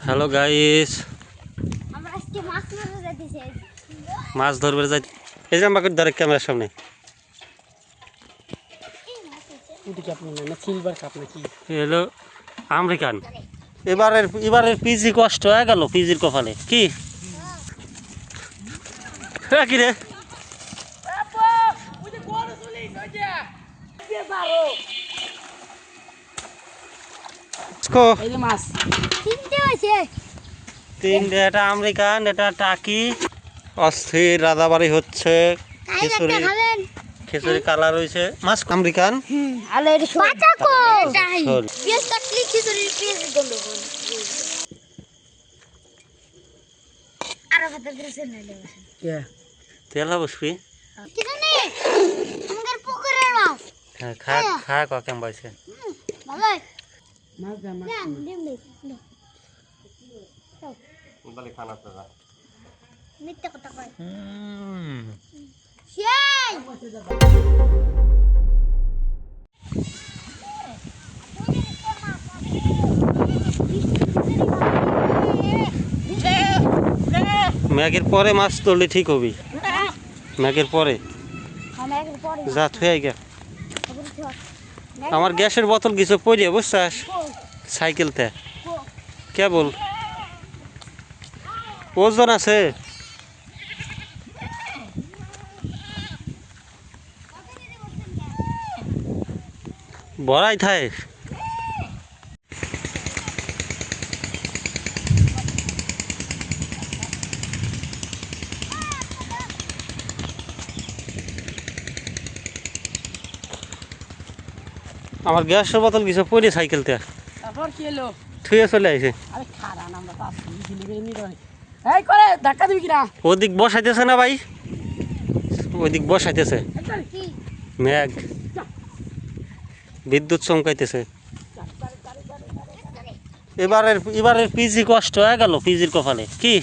Hello guys, আমরা আজকে মাছ ধরতে যাচ্ছি। মাছ ধরবে যাই। এই যে আমাকে ধরে ক্যামেরার সামনে সিলভার কাপ নাকি হলো আমেরিকান। এবারের পিজি কষ্ট হয়ে গেল, পিজির কপালে কি কি রে মাছ তিনটে, এটা আমেরিকান, এটা টাকি। অস্থির রাজাবাড়ি হচ্ছে, খিচুড়ি খিচুড়ি কালার হয়েছে। মাছ আমেরিকান তেল বসবি। হ্যাঁ, খা খা কেমন পাইছে। মিথ্যা কথা কয়। ম্যাগের পরে মাছ ধরলে ঠিক হবি। ম্যাগের পরে যা থুয়ে গে। আমার গ্যাসের বোতল কিছু পড়ে বুঝছাস সাইকেলতে কেবল ওজন আছে। বড়াই থাই আমার গ্যাসের বোতল কিছু পড়ে সাইকেলতে তারপর কি এলো থুয়ে চলে আইছে। আরে খারাপ আমরা তো আসছি দিলি নি রে এই করে ধাক্কা দিবি কিনা ওদিক বসাইতেছে না ভাই, ওইদিক বসাইতেছে ম্যাগ, বিদ্যুৎ চমকাইতেছে। এবারের পিজি কষ্ট হয়ে গেল, পিজির কপালে কি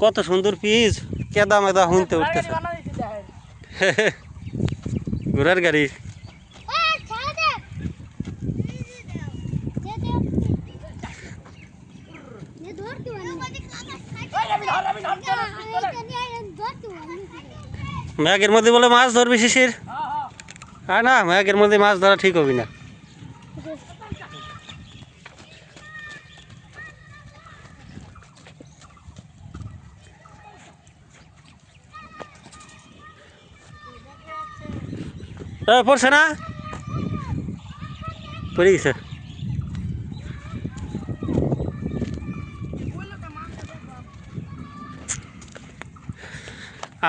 কত সুন্দর পিজ, কেদা মেদা হুনতে উঠতেছে। ঘোড়ার গাড়ি ম্যাগের মধ্যে বলে মাছ ধরবি শিশির। হ্যাঁ না, ম্যাগের মধ্যে মাছ ধরা ঠিক হবি না। পড়ছে না, পড়ে গেছে।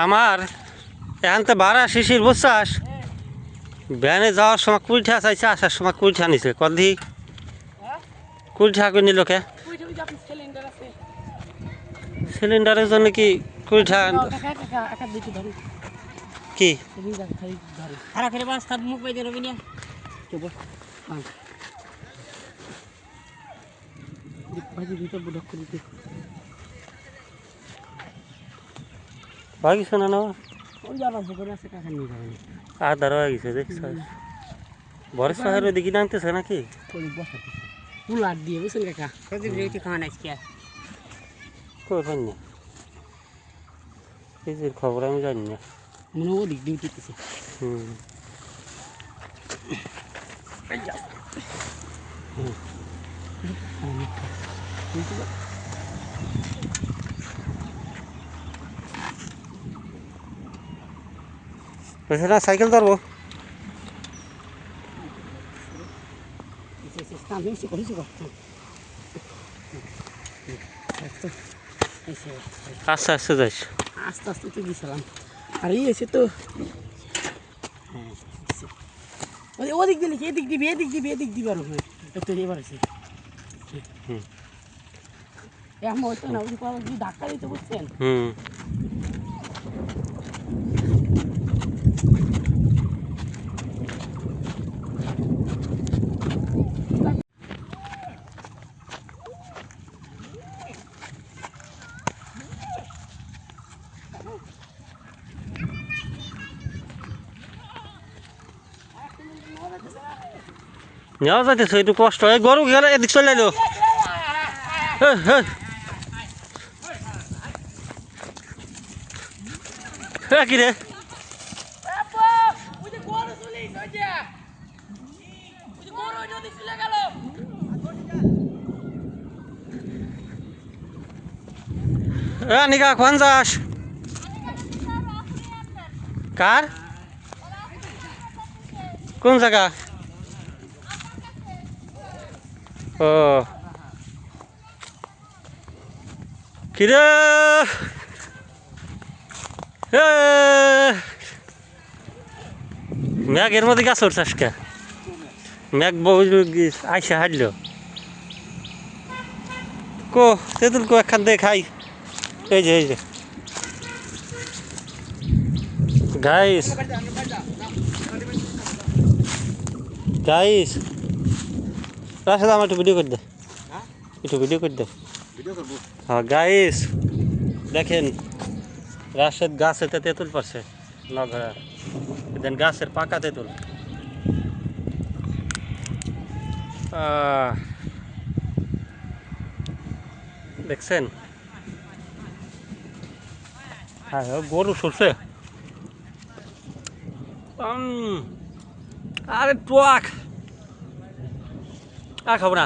আমার এখন তো ভাড়া শিশির বুঝছাস, ভ্যানে যাওয়ার সময় কুড়িঠা চাইছে, আসার সময় কুড়িঠা নিছে। কদি কুড়িঠা করে নিল কে? সিলিন্ডারের জন্য কি কুড়িঠা কি ভাগিস না না আধার হয়ে গেছে দেখছ, বড় শহরের দিকে নামতেছে নাকি কুলার দিয়ে বুঝছেন কাকা খাওয়া নাই কই পাইনি, এই যে খবর আমি জানি না। মনে ওদিক ডিউটি দিতেছে না সাইকেল ধরবো। আস্তে আস্তে যাইস, আস্তে আস্তে তো দিয়েছিলাম। আর এই এসে তো ওদিক দিলি এদিক দিবি এদিক দিবি এদিক দিবি আরো তো এবার আছে এমন হইতো না ওদিক যদি ধাক্কা দিতে বুঝছেন। নেওয়া যাইতেছে একটু কষ্ট হয় গরু গেলে এদিক চলে এলো কি রে নিকা কোন যাস কার কোন জায়গা ও কিরে ম্যাগের মধ্যে গাছ উঠছাস কে ম্যাগ আইসা হাঁটল কো তেঁতুল কো একখান দিয়ে খাই এই যে গাইস রাশেদ আমার একটু ভিডিও করে দে হ্যাঁ গাইস দেখেন রাশেদ গাছেতে তেঁতুল পড়ছে নগরা দেন গাছের পাকা তেঁতুল দেখছেন হ্যাঁ গরু সরষে আরে টুয়াক আর খাবো না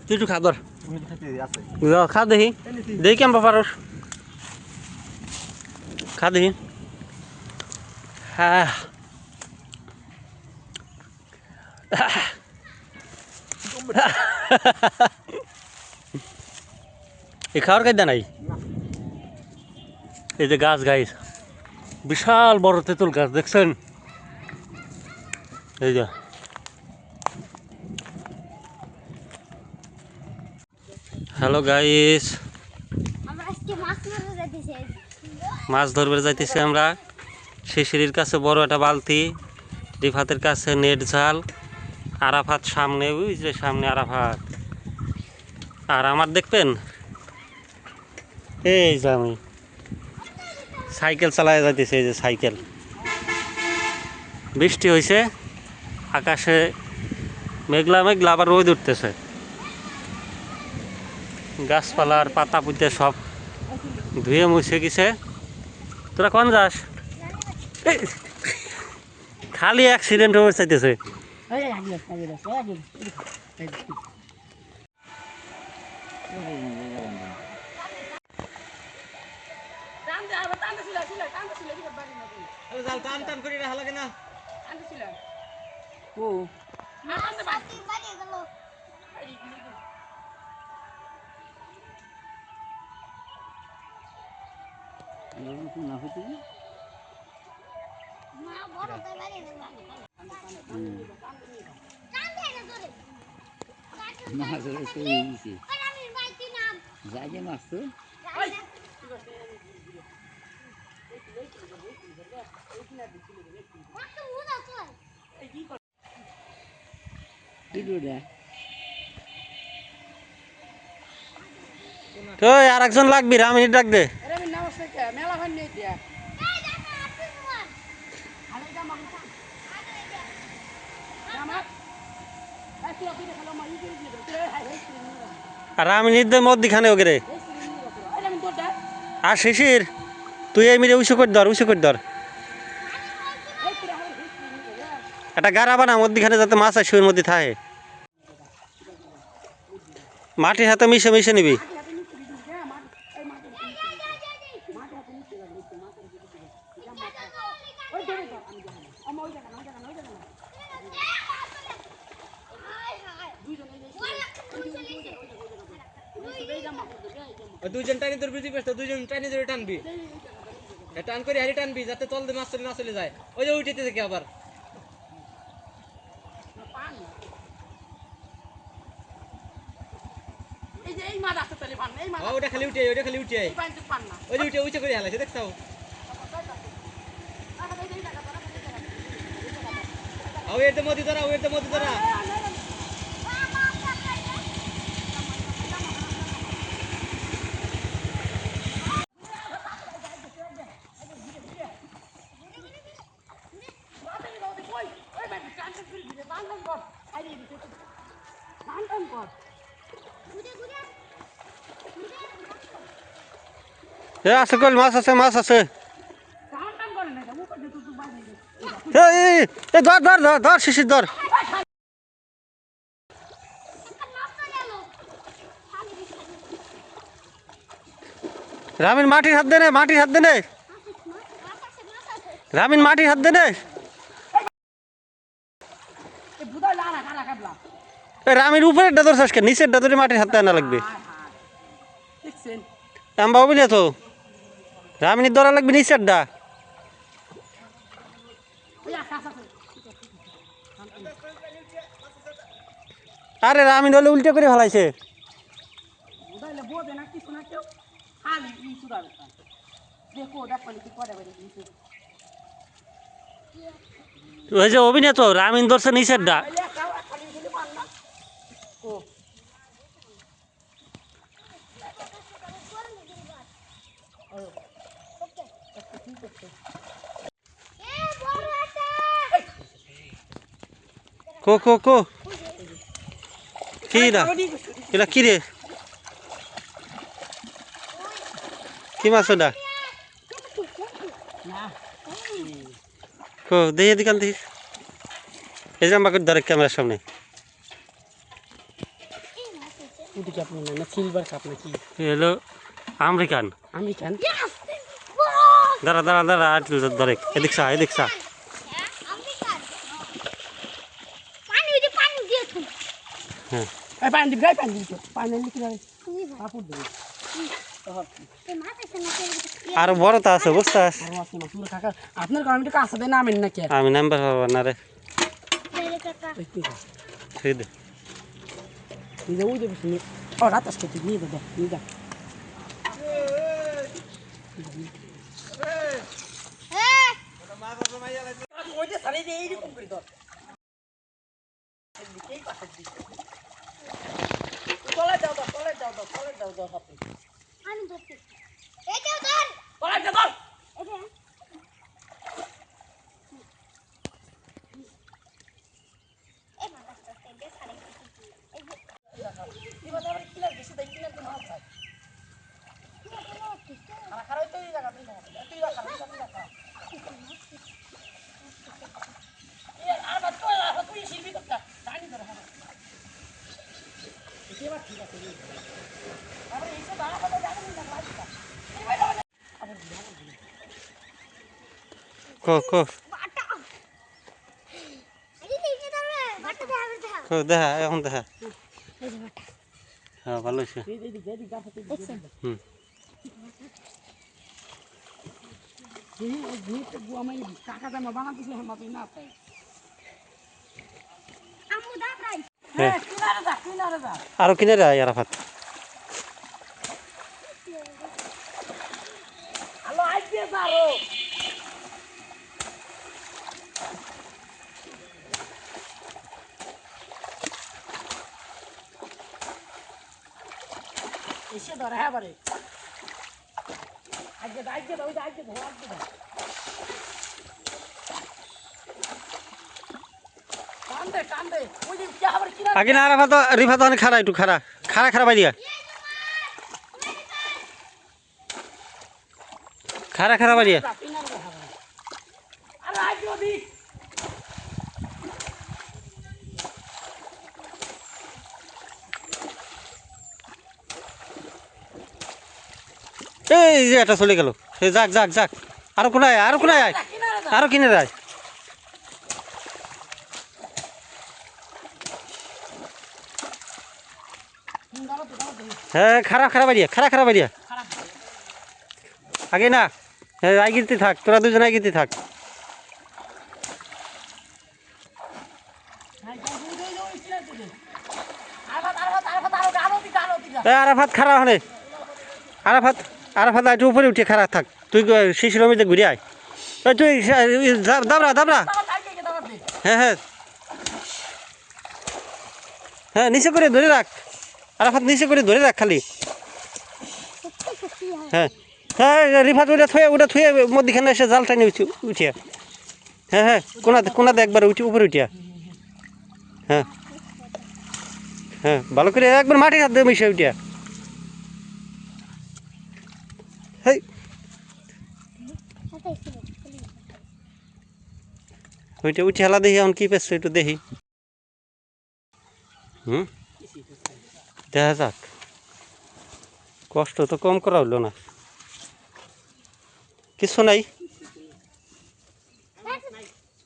তুই একটু খা ধর খা দেখি কেমন পারস খা দেখি হ্যাঁ এই খাওয়ার কায়দা নাই এই যে গাছ গাইস বিশাল বড় তেঁতুল গাছ দেখছেন এই যে হ্যালো গাইস আমরা আজকে মাছ মারতে যাইতেছি মাছ ধরবে যাইতেছি আমরা শিশিরির কাছে বড় একটা বালতি রিফাতের কাছে নেট জাল আরাফাত সামনে বুঝলে সামনে আরাফাত আর আমার দেখবেন এই যে আমি সাইকেল চালায় যাইতেছে এই যে সাইকেল বৃষ্টি হয়েছে আকাশে মেঘলা আবার রোদ উঠতেছে গাছপালার পাতা পুঁতে সব ধুয়ে মুছে গেছে তোরা কোন যাস খালি অ্যাক্সিডেন্ট হয়ে চাইতেছে আর একজন লাগবি রামিনী ডাক দে আর রামিনীর দে মধ্যখানে ওকে আর শিশির তুই এই মিলে উঁচু করে ধর একটা গাড়া বানা মধ্যখানে যাতে মাছ আসে ওর মধ্যে থাকে মাটির হাতে মিশে নিবি দুইজন টানি তোর বুঝি পেছ দুইজন টানি ধরে টানবি টান করে হারি টানবি যাতে তল দিয়ে মাছ না চলে যায় ওই যে উঠিতে থেকে আবার ওটা খালি উঠে ওই যে উঠে করে হালাইছে দেখছাও ওয়ের মধ্যে ধরা এ আছে কল মাছ আছে মাছ আছে টান টান করে না এটা উপর দিয়ে তো বাইরে এই ধর ধর ধর ধর শিশির ধর রামিন মাটির হাত দে নে মাটির হাত দে নে রামিন মাটির হাত দে নে এই বুদাই লারা কারা কাটলা রামির উপরের ডাদর চাষকে নিচের ডাদরে মাটির হাত দেওয়া না লাগবে দেখছেন আম্বা হবি না তো রামিনীর ধরা লাগবে নিচের ডা ওই আকাশ আছে আরে রামিন হলে উল্টে করে ফেলাইছে বুদাইলে বোঝে না কিছু না কেউ খালি ই সুদাবে দেখো দেখো কি করে বাইরে দিছে ওই যে অভিনেত রামিন ধরছে নিচের ডা আইলে কাও খালি দিলে মার না ও কো কো কো কি না এটা কি রে কি মাছ ওটা না কো দেখে দিকান দেখি এই যে আমাকে ধরে ক্যামেরার সামনে উঠে কি আপনি না সিলভার কাপ নাকি হলো আমেরিকান আমেরিকান দাঁড়া দাঁড়া দাঁড়া আর ধরে এদিক সা এদিক সা হ্যাঁ এই পানি দিবি গাই পানি দিবি পানি লিখে যাবে কাপড় দিবি আরো বড় তো আছে বুঝতে আর মাছ মাছ কাকা আপনার কাছে কাছে দেন নামেন নাকি আমি নাম্বার পাবো না রে থুই দে নিজে ওই দেবো শুনি ও রাত আসতে তুই নিয়ে দে নিয়ে যা ওই যে সারি দিয়ে এইরকম করে ধর কলে যাও দাও কলে যাও দাও কলে যাও দাও আপনি আমি ধরছি এই কেউ ধর কলে যাও দাও এটা এই মাছটা থেকে ছাড়ে এবার আবার কিলার বেশি দেই কিলার তো মাছ চাই আর খারাপ তো এই জায়গা তুই রাখা তুই রাখা আর বাদ তো তুই শিল্পী করতা জানি ধরে হ্যাঁ এবার ঠিক আছে আরে এইসব দাঁড়া কথা জানি না লাইটা কো কো বাটা এই যে ধরে বাটা ধরে কো দেখা এখন দেখা এই যে বাটা হ্যাঁ ভালো হয়েছে এই এই গাছ থেকে হুম এই জিনিসটা আমি টাকা দাম বানাতেছি মাপি না পাই আমু দাঁড়াই হ্যাঁ কিনারে যা আরো কিনে রে আরাফাত হ্যালো আইডিয়া যারো এসে ধরে হ্যাঁ বারে আজকে দাও ওই আজকে ধর আজকে দাও কান্দে ওই যে কি আবার কিনা আগে না আরাফাত রিফাত অনেক খারা একটু খারা খারা খারা বাইরিয়া খারা খারা বাইরিয়া আরে আজকে দি এই যে এটা চলে গেল সে যাক যাক যাক আরো কোনায় আরো কোনায় আয় আরো কিনে রায় হ্যাঁ খারাপ খারাপ বাড়িয়া খারাপ খারাপ বাড়িয়া আগে না হ্যাঁ আইগিরতে থাক তোরা দুজন আইগিরতে থাক আরাফাত খারাপ হনে আরাফাত আরাফাত একটু উপরে উঠে খারাপ থাক তুই শিশুর মধ্যে ঘুরে আয় তুই দাবরা দাবরা হ্যাঁ হ্যাঁ হ্যাঁ নিচে করে ধরে রাখ আরাফাত নিচে করে ধরে রাখ খালি হ্যাঁ হ্যাঁ রিফাত ওটা থুয়ে মধ্যখানে এসে জাল টানি উঠিয়া হ্যাঁ হ্যাঁ কোনাতে একবার উপরে উঠিয়া হ্যাঁ হ্যাঁ ভালো করে একবার মাটি হাত দিয়ে মিশে ওইটা হেই ওইটা উঠে হেলা দেখি এখন কি পেয়েছে একটু দেখি দেখা যাক কষ্ট তো কম করা হইলো না কিছু নাই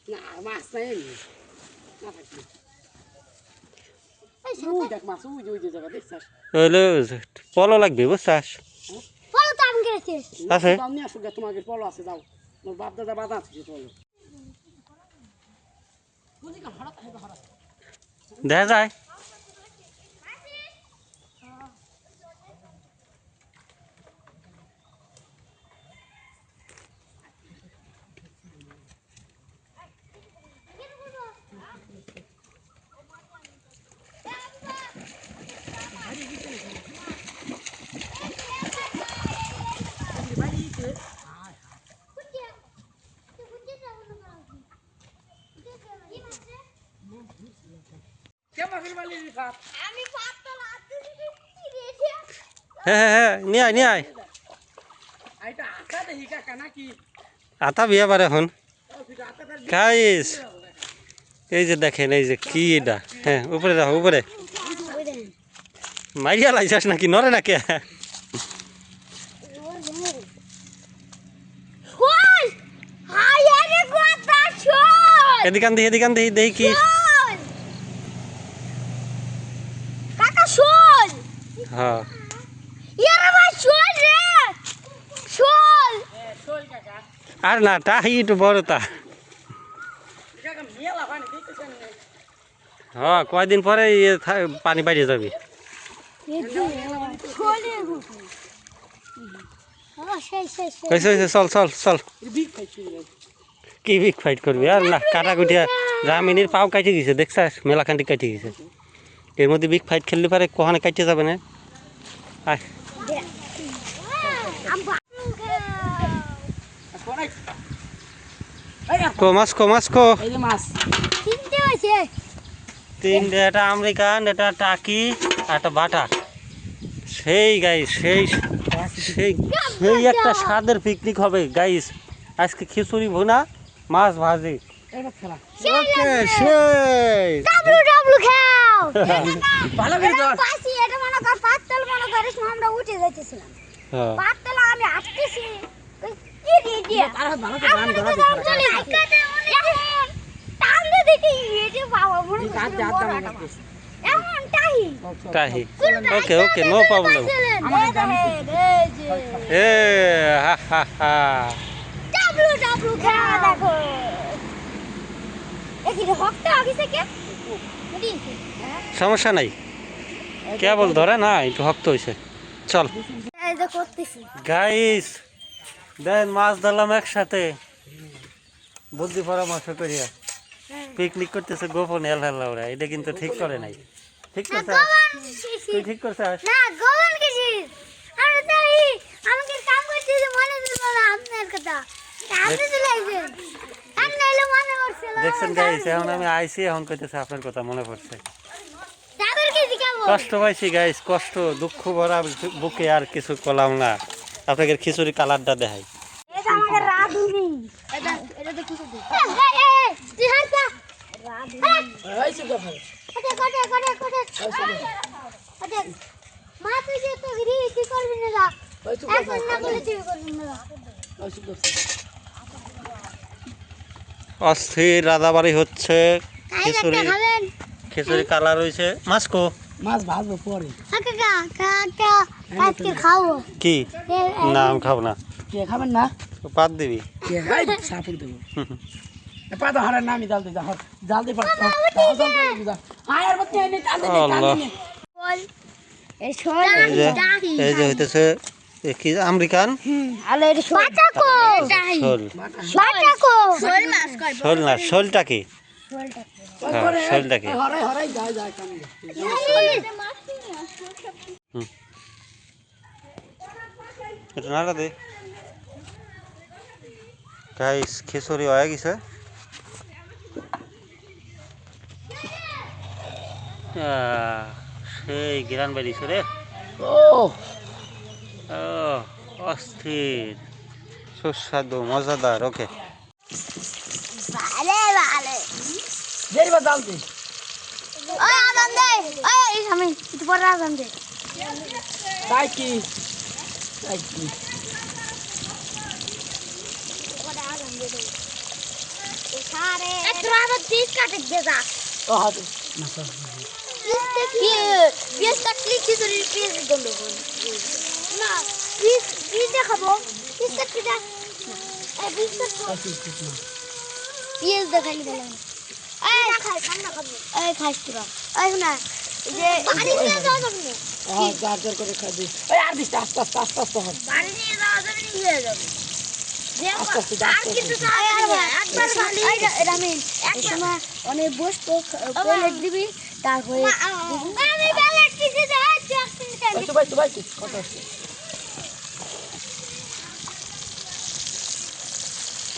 না মাছ নাই এমনি। না থাকলে। ওই দেখ মাছ ওই যে জায়গা দেখছাস হইলে পলো লাগবে বুঝছাস বলো তো আমি গেছি আছে দাম নিয়ে আসুক গে, তোমাকে পলো আছে যাও মোর বাপ দাদা বাধা আছে পলো বুঝি কেন হঠাৎ হঠাৎ দেখা যায় কে মাছের বালি খাত আমি পাতলা হাতে কি রেখে হ্যাঁ নিয়ে আয় আইটা আটা দেহি কাকা নাকি আতা বিয়া বার এখন ও ফিটা আটাটা গাইস এই যে দেখেন এই যে কি এটা হ্যাঁ উপরে রাখো উপরে মাইয়া লাইছাস নাকি নরে নাকি শোন হাই আরে কথা শোন এদিকান দেখি দেখি কি শোন কাকা শোন হ্যাঁ ইয়ারে ভাই শোন রে শোন শোল কাকা আর না তাহি একটু বড় তা কাকা মেলা পানি দেখতেছেন হ্যাঁ কয়দিন পরে পানি বাইরে যাবে শোনে চল বিগ খাইছি কি বিগ ফাইট করবি আর না কাটা কুটিয়া রামিনীর পাও কাটে গেছে দেখছাস মেলাখান্তি কাটে গেছে এর মধ্যে বিগ ফাইট খেললে পারে কখনো কাটতে যাবে না আয় কোনাই মাছ কো এই যে মাছ চিনতে হয়েছে তিনটে একটা আমেরিকান একটা টাকি আর একটা বাটা সেই গাইস সেই সেই সেই একটা স্বাদের পিকনিক হবে গাইস আজকে খিচুড়ি ভুনা মাছ ভাজি এটা খেলা ওকে সেই ডাব্লু খাও ভালো করে ধর পাশি এটা মনে কর পাতল মনে করিস আমরা উঠে যাইতেছিলাম হ্যাঁ পাতল আমি আসতেছি কি দিয়ে দিয়া আর ভালো করে গান ধরা চলে টাঙ্গে দেখি এটে বাবা বড় হাত দে হাত দে এমন টাহি তাহি ওকে নো প্রবলেম এ হা ডাব্লু খাও দেখো একি হকটা আগিছে কে বুঝি সমস্যা নাই কেবল ধরে না একটু শক্ত হয়েছে চল এই যে করতেছি গাইস দেন মাছ ধরলাম একসাথে বুদ্ধি পরামর্শ করিয়া পিকনিক করতেছে গোপনে হেলা ওরা এটা কিন্তু ঠিক করে নাই ঠিক না করছে গোবন তুই ঠিক করছিস না গোবন কিছু আমরা তাই আমাকে কাম করতে যে মনে দিল না আপনার কথা আপনি চলে আইছেন আর নাইলে মনে পড়ছিল দেখছেন গাইস এখন আমি আইছি এখন কইতেছে আপনার কথা মনে পড়ছে তাদের কি শিখাবো কষ্ট পাইছি গাইস কষ্ট দুঃখ ভরা বুকে আর কিছু করলাম না আপনাকে খিচুড়ি কালারটা দেখাই এটা আমাকে রাধুনি এটা তো কিছু দে তুই হারতা রাধুনি এই সুগা ভাই কোটে মা তুই যে তো গিরি কি করবি না যা ওই সুগা এখন না বলে তুই করবি না ওই সুগা অস্থির রাধাবাড়ি হচ্ছে কাই খিচুড়ি একটা খাবেন খিচুড়ি কালার হয়েছে মাছকো মাছ ভাজবো পরে কাকা কাকা আজকে খাবো কি না আমি খাবো না কে খাবেন না পাত দিবি কে খাই সাপুর দেব পাতা হারার নামি জাল দে জাল দে পাতা জাল দে বুঝা আয়ার মত নেই জাল দে আল্লাহ। বল এই শোল এই যে হইতেছে এ কি আমেরিকান আলো এটা শোল বাটাকো শোল বাটাকো শোল মাছ কই শোল না শোলটা কি শোলটা হ্যাঁ শোলটা কি হরাই হরাই যায় যায় কাম এটা নাড়া দে গাইস খিচুড়ি হয়ে গেছে সেই গিরান বেরিয়েছে রে। ও ও অস্থির, সুস্বাদু, মজাদার। ওকে, ভালো ভালো দেরি বা জাল দে ওই আজান দে ওই আমি একটু পরে আজান দে তাই কি পরে আজান দে সারে একটু আবার পিস কাটে দে যা ও হাতে না স্যার পিস কাটলি খিচুড়ি পিস গন্ধ না পিস দেখাবো পিস কাটতে যা এই পিস কাটবো পিস দেখাই দিলাম এই খাই ঠান্ডা খাবো এই খাইস তোরা এই না যে বাড়ি নিয়ে যাওয়া যাবে না হ্যাঁ গাজর করে খাবি ওই আর দিস আস্তে আস্তে আস্তে আস্তে হবে বাড়ি নিয়ে যাওয়া যাবে না নিয়ে যাবে আস্তে আস্তে আর কিন্তু একবার খালি রামিন একসময় অনেক বসতো প্লেট দিবি তারপরে আমি প্লেট দিতে যাচ্ছি ভাই তো কত আছে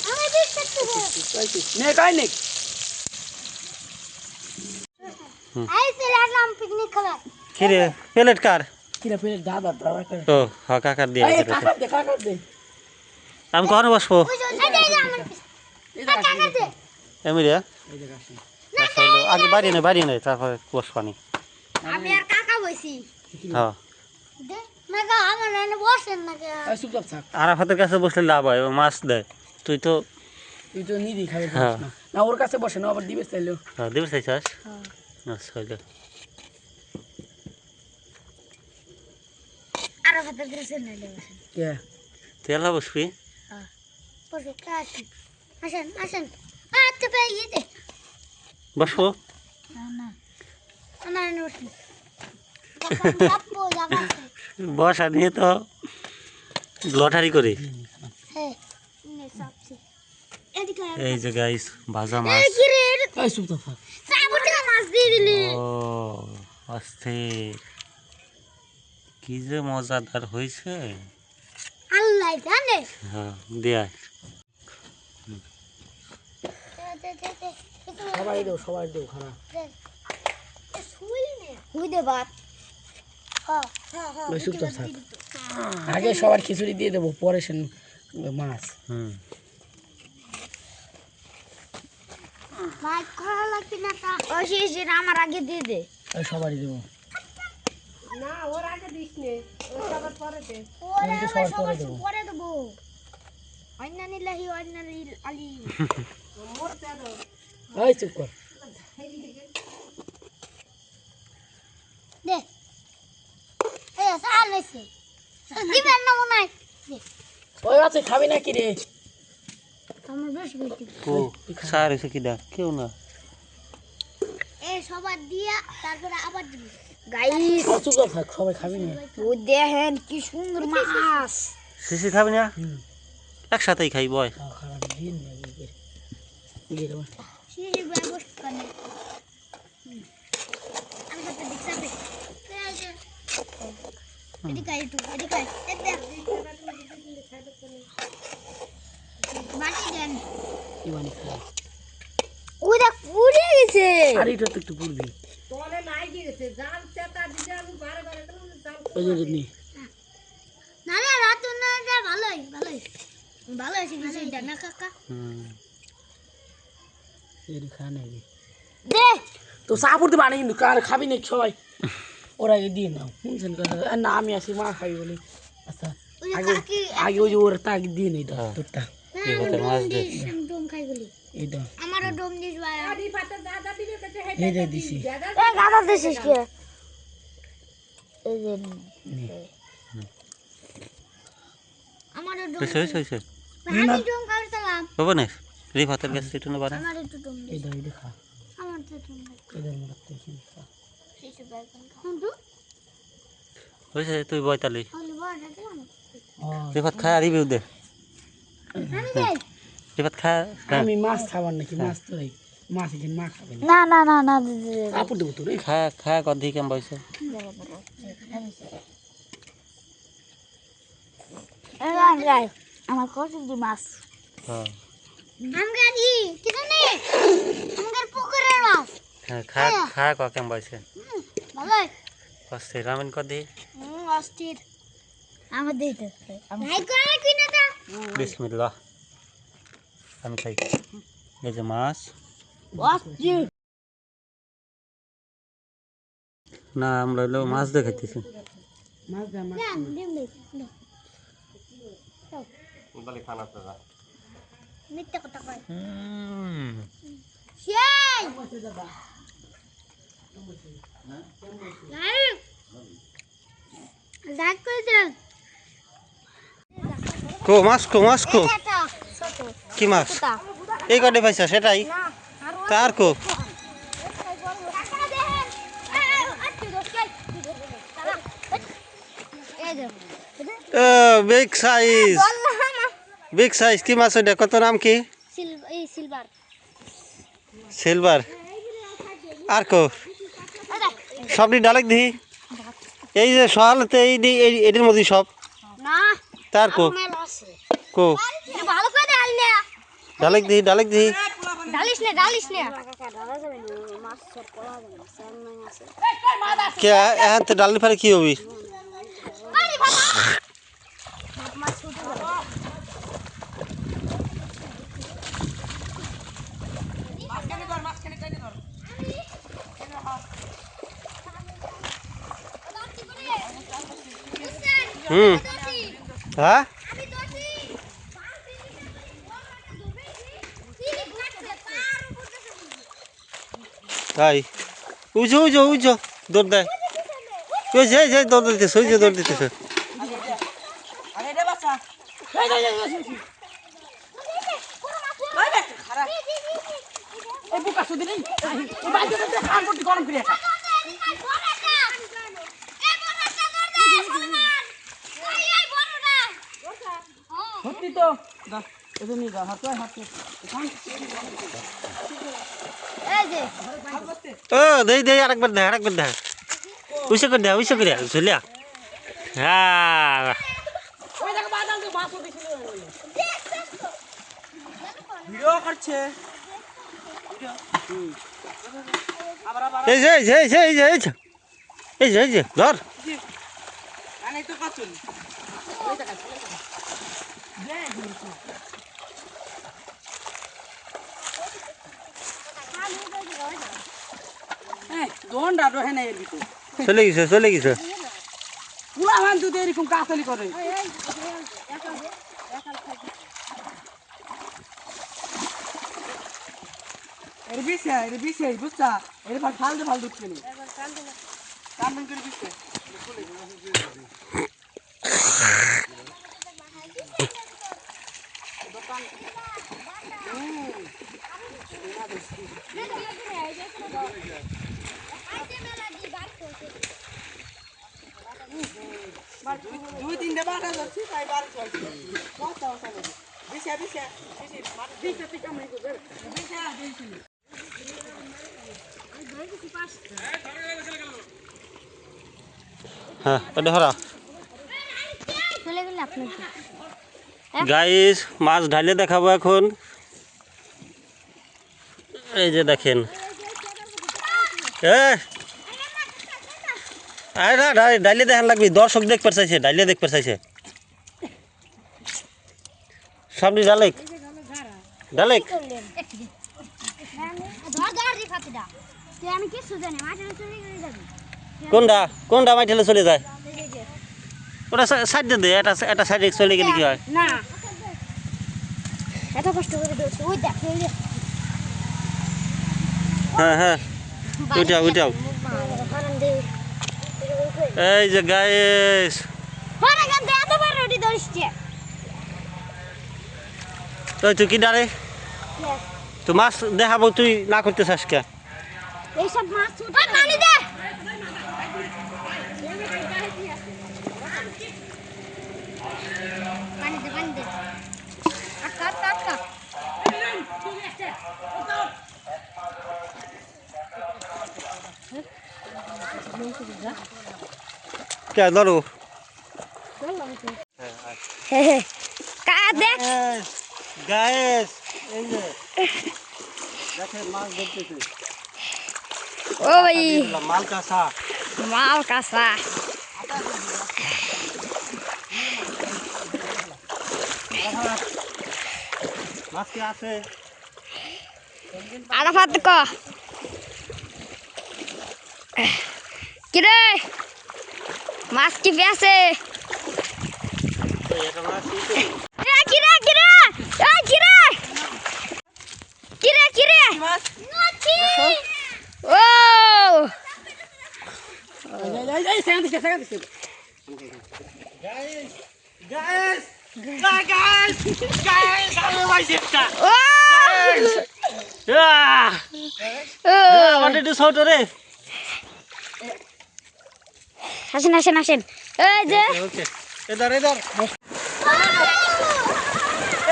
আমি বিস্কুট দেব নে কাই নে এই চলাম পিকনিক খাবে কি রে প্লেট কার? কিরা পেলে দাদা দাদা করে ও হ, কাকার দিয়ে এই গেছে। কাকা দে আমি কখনো বসবো ওই যে এই যে আমার কাকা দে এমনি রে। এই জায়গা আসুন আচ্ছা, হলো, আগে বাড়ি নেই তারপরে বসবানি। আমি আর কাকা বইছি হ্যাঁ, দে না গা আমার না বসেন না গা এই চুপ থাক আরাফাতের কাছে বসলে লাভ হয়, ও মাছ দেয়। তুই তো তুই তো নিদি খাবে হ্যাঁ। না ওর কাছে বসে না আবার দিবে চাইলো দিবি চাইছাস? আচ্ছা, হইলো। আর হাতে ড্রেস নিলে বসেন কে তুই এলা বসবি? বসে কাশি আসেন আসেন আচ্ছা পেয়ে দে বসবো? না না না না বসি আপু লাগাতে বসা নিয়ে তো লটারি করি। হ্যাঁ নে সবজি এদিকে এই যে গাইস, ভাজা মাছ। এই কি রে এই চুপ থাক সাবুটা মাছ দিয়ে দিলি ও অস্থির, কি যে মজাদার হয়েছে। আল্লাহ জানে হ্যাঁ, দেয়া সবাই দেও খারাপ হুই দে বাত হ্যাঁ হ্যাঁ হ্যাঁ ওই চুপ থাক আগে সবার খিচুড়ি দিয়ে দেবো পরে সে মাছ হুম। ভাই করা লাগবে না তা ওই যে আমার আগে দিয়ে দে ওই সবারই দেবো ওরে আমি তো আমার সবার পরে সবার দেবো। পরে দেবো অন্যানিল্লাহি অন্যানিল আলী ওই চুপ কর দে এই সাল হইছে দিবেন না মনে হয় ওই আছে খাবি না কি রে আমার বেশ বেশি ও সার হয়েছে কি দা কেউ না। এ সবার দিয়া তারপরে আবার দিবি গাইস ও চুপ থাক সবাই খাবি না ও দেখেন কি সুন্দর মাছ শিশি খাবি না? একসাথেই খাই বয়। খারাপ দিন দিয়ে দেবো সিঁড়ি ব্যবস্থা নেই আমি হাতে দিচ্ছি এদিকে একটু এদিকে বাটি দেন কি বানি খাই ওই দেখ পুড়ে গেছে আর এটা তো একটু পুরবি ওই যে নি না না রাত না এটা ভালোই ভালোই ভালো আছে কিছু এটা না কাকা হুম। এর খায় না দে তো সাপুর দিবা না কিন্তু কার খাবি না সবাই ওরা দিয়ে নাও শুনছেন কথা না আমি আসি মা খাবি বলি আচ্ছা ওই যে আগে কাকি আগে ওই যে ওর তাক দিয়ে নেই দাও তোরটা কি হতে মাছ দে। ডোম খাই বলি এই দাও আমারও ডোম দিস ভাই এই যে দিছি এ গাদা দিছিস কি এই যে নে। আমারও ডোম হয়েছে হয়েছে হয়েছে আমি ডোম খাইতাম হবো না? রিফাতের কাছে একটু নেবা না? আমার একটু ডোম দে এই দাও এই খা আমার তো ডোম দে এই দাও মোর তো খা শিশু বেগুন খাওয়া হয়েছে, তুই বয়তালি। হলি বড় দিলাম রিফাত খায় রিভিউ দে। আমি দেই রিফাত খায়। আমি মাছ খাবার নাকি মাছ তো এই মাছ এখানে মা খাবে না না না না না সাপুর দেবো তোর এই খায় খায় কত দিকে কেমন বয়সে? আমার কত দি মাছ হ্যাঁ আমগার ই কি জানি আমগার পুকুরের মাছ হ্যাঁ, খায় খায় কেমন বয়সে? ভালোই অস্থির রামেন কদি অস্থির আমার দিতে ভাই করে কি না তা বিসমিল্লাহ আমি খাই এই যে মাছ অস্থির না আমরা হলো মাছ দেখাইতেছি মাছ দে মাছ না ডিম নেই মিথ্যা কথা কয় সেই লাইক করে দেন কো মাছ কো মাছ কো এটা ছোট কি মাছ ছোটা এই কটে পাইছা সেটাই না আর তার কো বিগ সাইজ বিগ সাইজ কি মাছ ওইটা কত নাম কি সিলভার সিলভার আর কো সবটি ডালেক দিহি এই যে সহালতে এটির মধ্যে সব না তার কো মেল আছে কো ভালো করে ডাল না ডালেক দিহি ডালিস না ডালা যাবে না মাছ সব পড়া যাবে না সামনে আছে কে এখন তো ডালি পারে কি হবি আরে বাবা মাছ ছোট হুম হ্যাঁ তাই উজো দৌড় দেয় ওই যে দৌড় দিতেছে ওই যে দৌড় দিতেছে আরে রে বাচ্চা এই বুকা সুদি নেই এই বাইরে থেকে কাম করতে গরম করে একটা সত্যি তো দা এদের নিয়ে যা হাত হাত এই যে ও দেই আরেকবার দেখ উইসে করে চলিয়া হ্যাঁ ওই দেখো বাদাম তো বাস দিছিল ভিডিও করছে এই যে ধর আনে তো কাচুন ওই দেখা দোনটা রহে না এর ভিতর চলে গেছে পুলা মান যদি এরকম কাছালি করে এর বিছে বুঝছা এর ফাল দুধ কেন কামন করে বিছে দুই তিনটে বাটা যাচ্ছি তাই বাড়ি চলছে বিছে হ্যাঁ এটা হরা চলে গেলে আপনি গাইস মাছ ঢালে দেখাবো এখন এই যে দেখেন ডাইলে দেখান লাগবে দর্শক দেখতে চাইছে ডাইলে দেখতে চাইছে সামনে ডালেক ধর দি ফাতিদা তুই আমি কিছু জানি মাঠে চলে গেলে যাবি কোনটা মাইঠেলে চলে যায় ওটা সাইডে দে এটা সাইডে চলে গেলে কি হয় না এত কষ্ট করে দৌড়ছে ওই দেখ হ্যাঁ উঠাও এই যে গাইস হরে গান দে এত বড় রুটি দৌড়ছে তুই কি ডারে তো মাছ দেখাবো তুই না করতে চাস কে এইসব মাছ ছোট পানি দে পানি দে আটকা কে ধরো কা দেখ গাইস এই যে দেখেন মাছ ধরতেছে ও ভাই মালকাসা মাল কাঁচা মাছ কি আছে? আরাফাত ক কিরে মাছ কি বেছে এটা মাছ কিরে কিরে কিরে কিরে কিরে ও এই সেখান থেকে ও আমার একটু ছোট রে। আসেন আসেন আসেন এই যে ওকে এদার এদার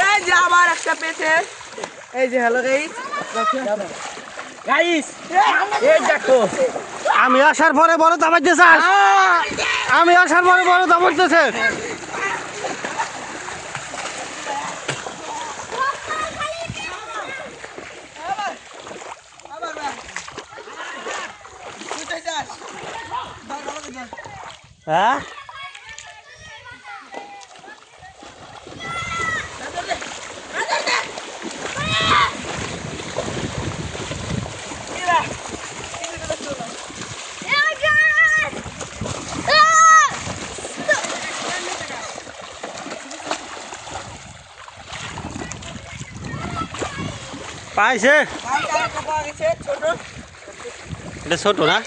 এই যে আবার একটা পেছে এই যে হ্যালো গাইস গাইস এই দেখো আমি আসার পরে বড় দাবাইতে চাস? আমি আসার পরে বড় দাবাইতেছে। হ্যাঁ পাইছে? এটা ছোট না?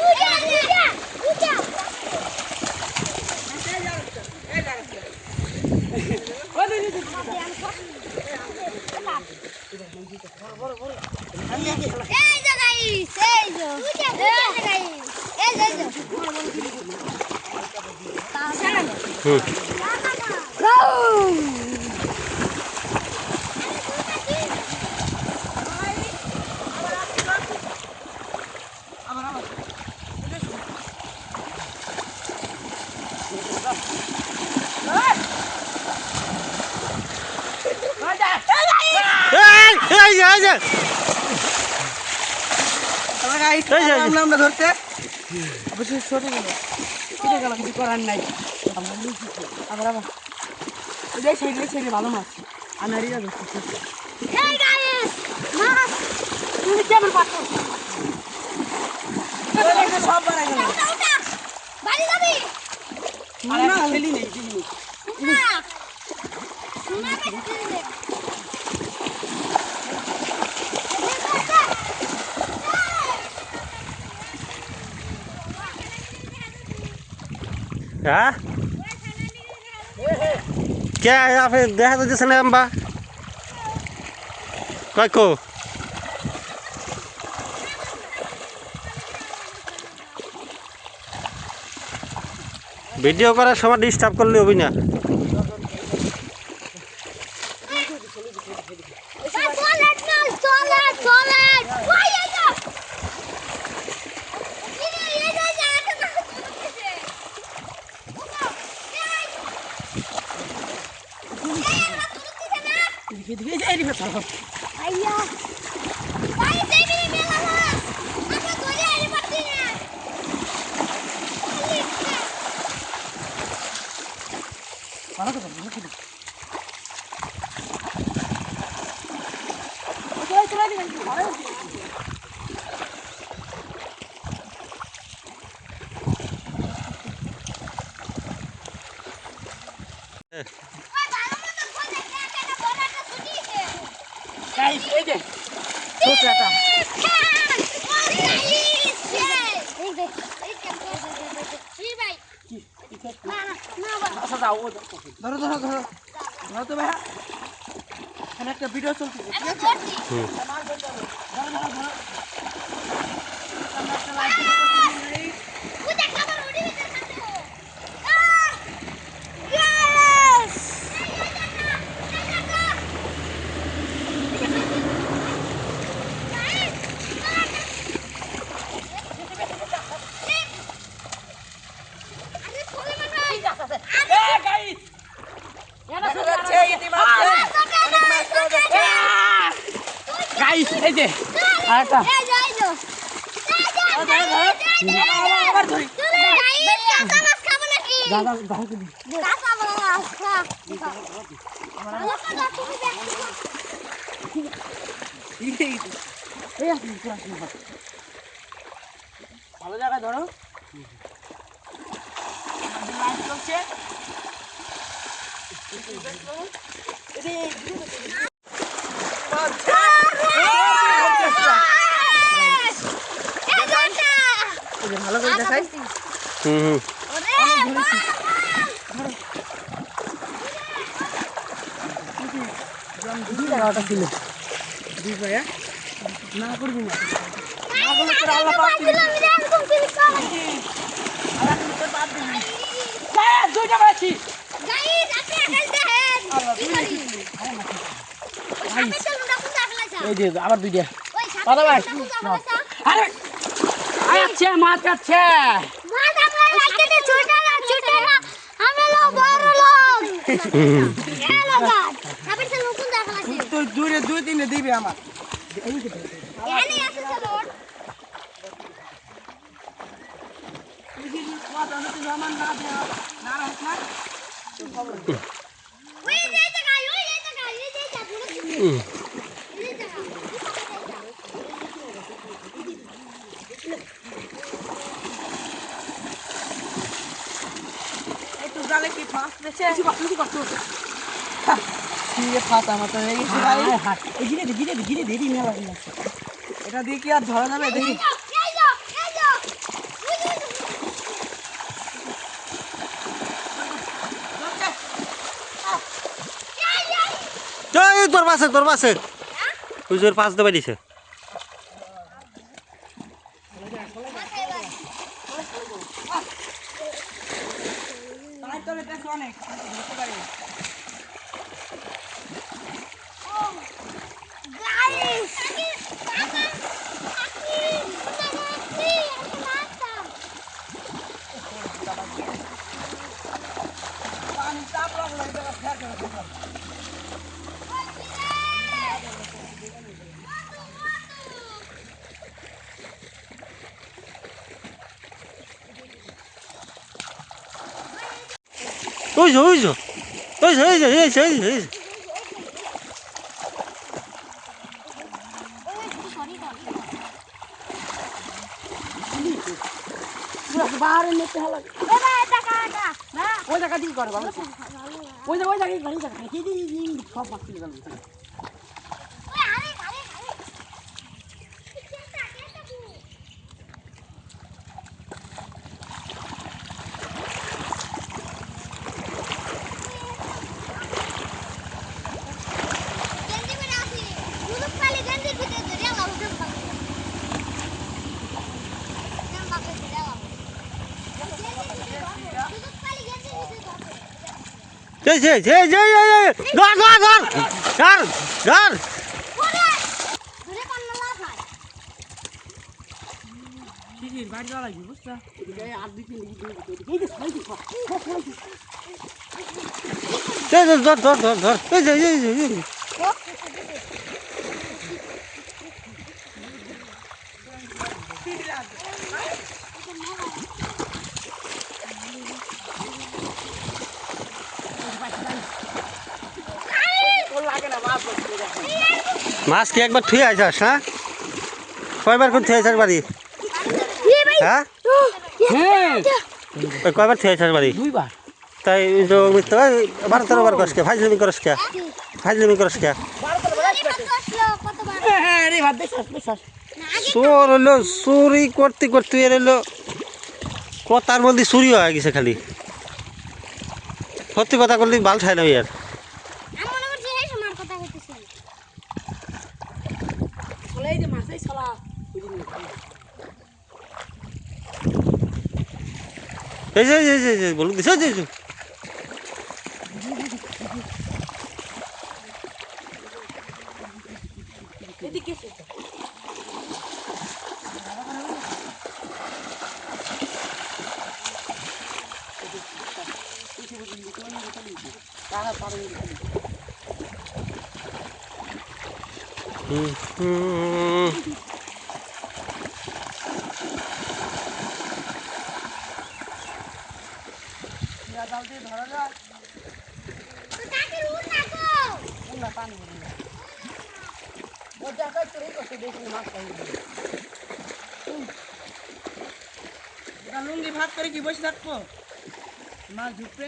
আমরা ধরতে অবশ্যই ছোট গেল ছোট গেল কিছু করার নাই আবার আবার ওই সাইডে সাইডে ভালো মাছ আমি হারিয়ে ধরছি তুমি কেমন পাচ্ছ সব বাড়াই গেল না ফেলি নেই হ্যাঁ কে আপনি দেখা যাচ্ছে না আম্বা কয়কো ভিডিও করার সময় ডিস্টার্ব করলে হবি না। গাইস এই যে ছোট একটা আচ্ছা যাও ধরো ধরো ধরো ধরো তো ভাইয়া এখানে একটা ভিডিও চলতেছে ঠিক আছে মাছ ধরতে হবে ধরো ধরো ধরো আমরা একটা লাইভ গাইস এই যে আরেকটা আবার ধরি কাঁচা মাছ খাবো নাকি? যা যা ধর দিবি কাঁচা মাছ খা। এই আসুন ভালো জায়গায় ধরো লাইট চলছে ভালো করে দেখাই হুম ছিল দুই ভাইয়া না করবি না না করলে তোর আল্লাহ পাপ দিবি দুইটা পাচ্ছি এই যে আবার দুইটা দাদা ভাই আরে আচ্ছা মাছ কাটছে তুই দূরে দুই তিনটে দিবি আমার একটু জালে কি মাছ দেখছে এটা দিয়ে কি আর ধরা যাবে দেখি তোর পাশে হুজুর পাঁচ দেবে দিছে অনেক পানি চাপ লাগলো বাহারে নিতে হলো ওই জায়গা দিয়ে করে ভালো ওই জায়গায় গাড়ি জায়গা কি দিন সব মাছ তুলে গেল গাড়ি যাওয়া লাগবে বুঝছো আর দুই তিন ধর মাছ কি একবার থুয়ে আইসাস হ্যাঁ কয়বার করে থুয়ে আইসাস বাড়ি হ্যাঁ কয়বার থুয়ে আইসাস বাড়ি দুইবার তাই 12-13 বার করস কে ফাইজলামি করস কে চোর হলো চুরি করতে করতে এর হলো কথার মধ্যে চুরি হয়ে গেছে খালি সত্যি কথা করলে বাল ঠাই না ইয়ার বলুন দিছ জাল দিয়ে ধরা যায় তো কাকের উড় না গো না পানি ও জায়গায় তো এই কত দেখি মাছ পাই লুঙ্গি ভাত করে কি বসে থাকবো মাছ ঢুকবে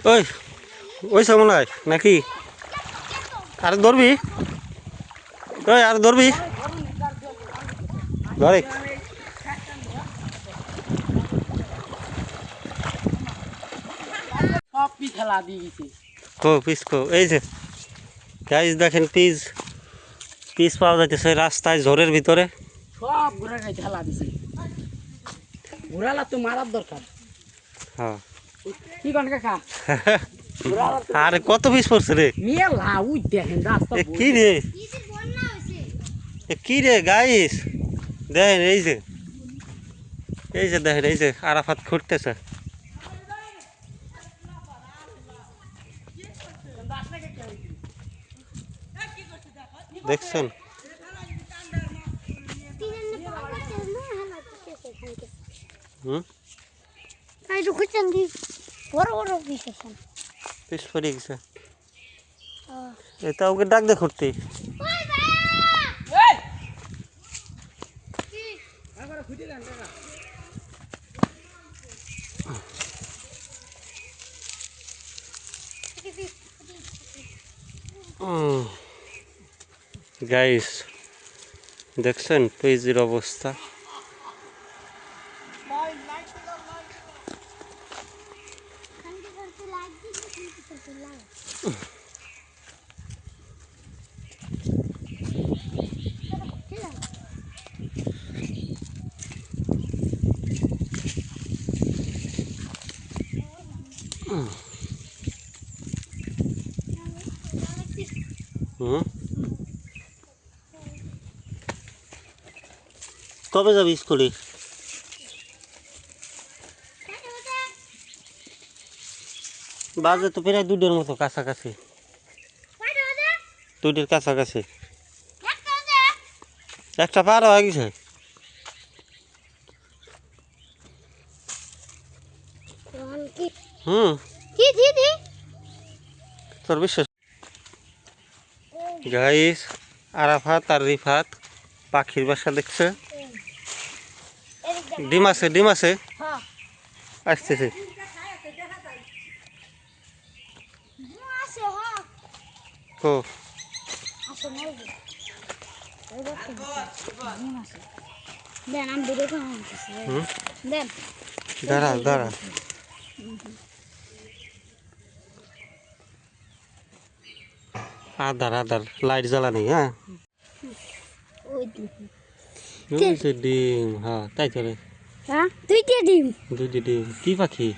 ওই ওই সামনে নাকি আর ধরবি ওই আর ধরবি ধরে সব পি খেলা দিয়ে গেছি কো পিস কো এই যে গাইস দেখেন পিস পিস পাওয়া যাইতেছে রাস্তায় ঝড়ের ভিতরে সব ঘোরা খাইতে খেলা দিছি ঘোরালা তো মারার দরকার হ্যাঁ কি কন কাকা ঘোরালা তো আরে কত পিস পড়ছে রে মেলা উই দেখেন রাস্তা এ কি রে কিসের বন্যা হইছে এ কি রে গাইস দেখেন এই যে দেখেন এই যে আরাফাত খুঁড়তেছে দেখছেন তিনজনে পাওয়া করতে না হালা করতেছে খাইতে হুম আই তো খুঁজছেন দি বড় বড় বিশেষণ পিস পড়ে গেছে এটা ওকে ডাক দে খুঁড়তে ওই বা এই কি একবার খুঁজে দেন কাকা গাইস দেখছেন পেজের অবস্থা খান্তি করতে লাগ দিছি খান্তি করতে লাগ হুম কবে যাবি স্কুলে বাজে তো প্রায় দুটোর মতো কাছাকাছি দুটোর কাছাকাছি একটা পার হয়ে গেছে হুম তোর বিশ্বাস গাইস আরাফাত আর রিফাত পাখির বাসা দেখছে ডিম আছে হ্যাঁ আসতেছে আছে হ্যাঁ কো আছে নাই দেন আমি ভিডিও করে আনতেছি হুম দেন দাঁড়া আদার লাইট জ্বালানি হ্যাঁ ওই ওই যে ডিম হ্যাঁ তাই তো রে হ্যাঁ দুইটা ডিম দুটি ডিম কি পাখি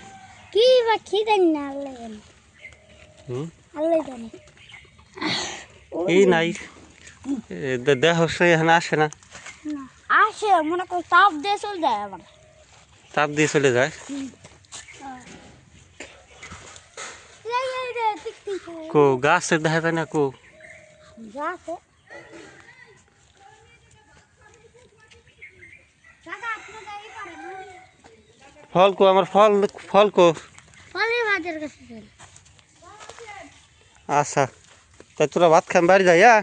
কি বা কি জানি না আল্লাহ জানে হুম আল্লাহ জানে এই নাই দেহ সে এখানে আসে না না আসে মনে করো তাপ দিয়ে চলে যায় আবার তাপ দিয়ে চলে যায় কো গাছের দেখা যায় না কো যাচ্ছে ফল কো আমার ফল কো ফলের বাজার কাছে আচ্ছা তাই তোরা ভাত খান বাড়ি যাই হ্যাঁ